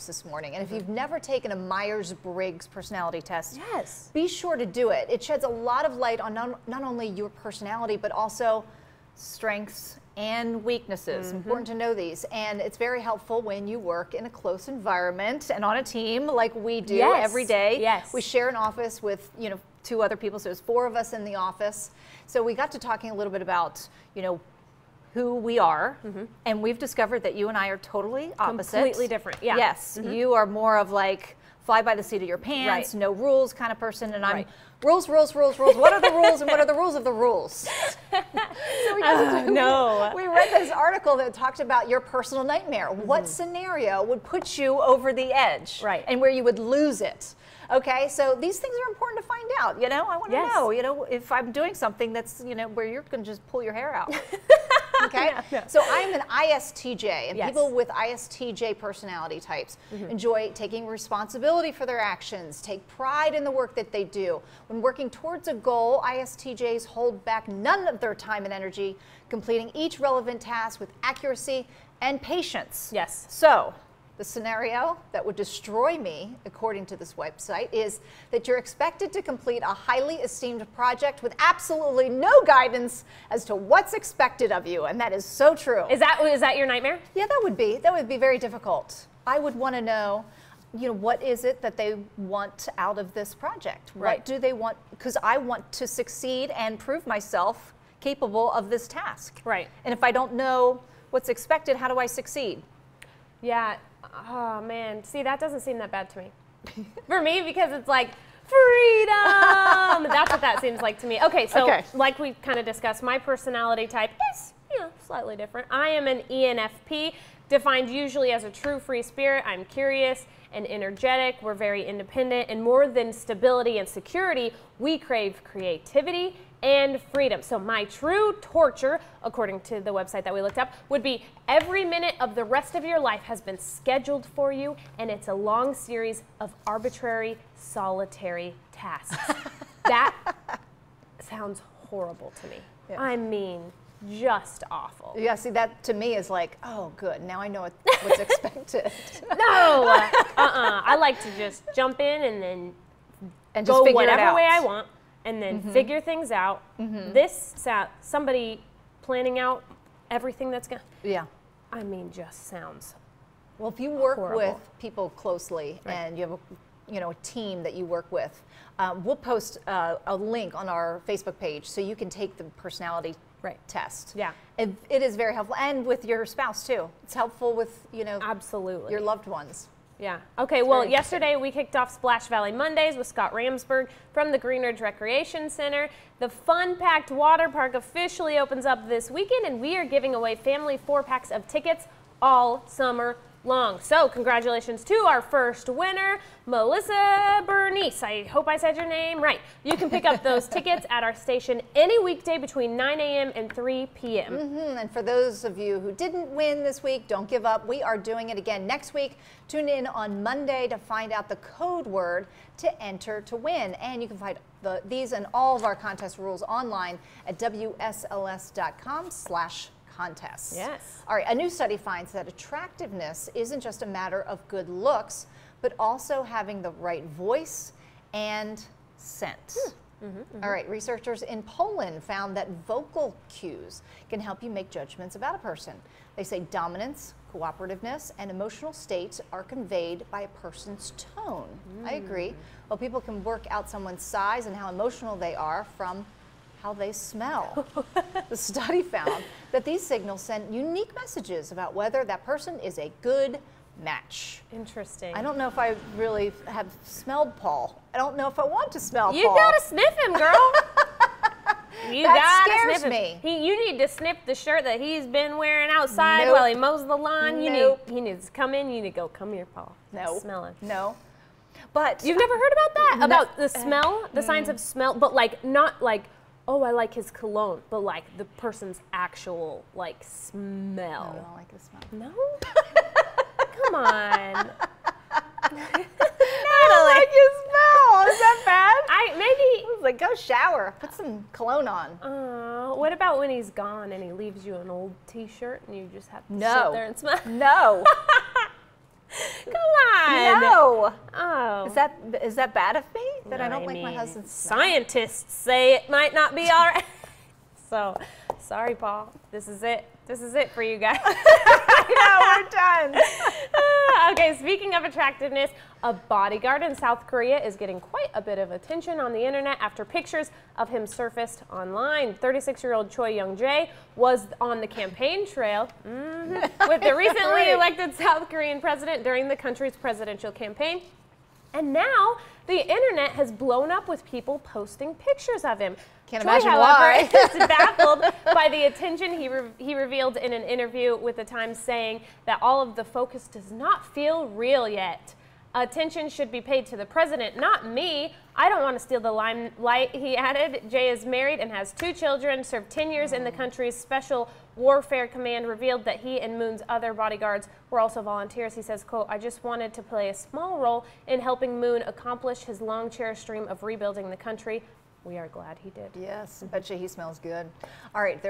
this morning, and if you've never taken a Myers-Briggs personality test, yes, be sure to do it. It sheds a lot of light on not only your personality, but also strengths and weaknesses. Important to know these, and it's very helpful when you work in a close environment and on a team like we do every day. Yes. We share an office with 2 other people, so there's 4 of us in the office. So we got to talking a little bit about who we are, and we've discovered that you and I are totally opposite. Completely different, yeah. Yes, you are more of like fly by the seat of your pants, no rules kind of person, and I'm rules, rules, rules, rules. What are the rules and what are the rules of the rules? So we read this article that talked about your personal nightmare. What scenario would put you over the edge and where you would lose it? Okay, so these things are important to find out. I want to know, if I'm doing something that's, where you're going to just pull your hair out. Okay, so I'm an ISTJ, and people with ISTJ personality types enjoy taking responsibility for their actions, take pride in the work that they do. When working towards a goal, ISTJs hold back none of their time and energy, completing each relevant task with accuracy and patience. Yes. So the scenario that would destroy me, according to this website, is that you're expected to complete a highly esteemed project with absolutely no guidance as to what's expected of you, and that is so true. Is that your nightmare? Yeah, that would be very difficult. I would want to know, what is it that they want out of this project? What do they want? Because I want to succeed and prove myself capable of this task. Right. And if I don't know what's expected, how do I succeed? Yeah. Oh man, see, that doesn't seem that bad to me. For me, because it's like freedom. That's what that seems like to me. Okay, so like we kind of discussed, my personality type is slightly different. I am an Enfp, defined usually as a true free spirit. I'm curious and energetic. We're very independent, and more than stability and security, we crave creativity and freedom. So my true torture, according to the website that we looked up, would be every minute of the rest of your life has been scheduled for you, and it's a long series of arbitrary, solitary tasks. That sounds horrible to me. Yeah. I mean, just awful. Yeah, see, that to me is like, oh, good. Now I know what's expected. No, I like to just jump in and then just go figure whatever it out. way I want, and then figure things out. Somebody planning out everything that's going to, I mean, just sounds well, if you work horrible. with people closely and you have a team that you work with, we'll post a link on our Facebook page so you can take the personality test. Yeah. It is very helpful, and with your spouse too. It's helpful with, absolutely your loved ones. Yeah. Okay, well, yesterday we kicked off Splash Valley Mondays with Scott Ramsberg from the Green Ridge Recreation Center. The fun-packed water park officially opens up this weekend, and we are giving away family 4-packs of tickets all summer long. So congratulations to our first winner, Melissa Bernice. I hope I said your name right. You can pick up those tickets at our station any weekday between 9 a.m. and 3 p.m. And for those of you who didn't win this week, don't give up. We are doing it again next week. Tune in on Monday to find out the code word to enter to win. And you can find these and all of our contest rules online at WSLS.com/contests. Yes. All right, a new study finds that attractiveness isn't just a matter of good looks, but also having the right voice and scent. All right, researchers in Poland found that vocal cues can help you make judgments about a person. They say dominance, cooperativeness, and emotional states are conveyed by a person's tone. I agree. Well, people can work out someone's size and how emotional they are from how they smell. The study found that these signals send unique messages about whether that person is a good match. Interesting. I don't know if I really have smelled Paul. I don't know if I want to smell Paul. You gotta sniff him, girl. That scares me. You need to sniff the shirt that he's been wearing outside while he mows the lawn. He needs to come in. You need to go, come here, Paul. No. Smell him. No. But you've never heard about that? About the smell, the signs of smell, but like not like, oh, I like his cologne, but like the person's actual like smell. I don't like his smell. No? Come on. I don't like his smell. Is that bad? Maybe. I was like, go shower. Put some cologne on. What about when he's gone and he leaves you an old T-shirt and you just have to sit there and smell? No. Come Oh. Oh. Is that bad of me that I don't like my husband's smell? Scientists say it might not be all right. So, sorry, Paul. This is it. This is it for you guys. Yeah, we're done. Okay, speaking of attractiveness, a bodyguard in South Korea is getting quite a bit of attention on the internet after pictures of him surfaced online. 36-year-old Choi Young-jae was on the campaign trail with the recently elected South Korean president during the country's presidential campaign. And now the internet has blown up with people posting pictures of him. Can't Choi, imagine however, why. is baffled by the attention he revealed in an interview with The Times, saying that all of the focus does not feel real yet. Attention should be paid to the president, not me. I don't want to steal the limelight, he added. Jay is married and has 2 children, served 10 years in the country's Special Warfare Command, revealed that he and Moon's other bodyguards were also volunteers. He says, quote, "I just wanted to play a small role in helping Moon accomplish his long-cherished dream of rebuilding the country. We are glad he did." Yes, I bet you he smells good. All right.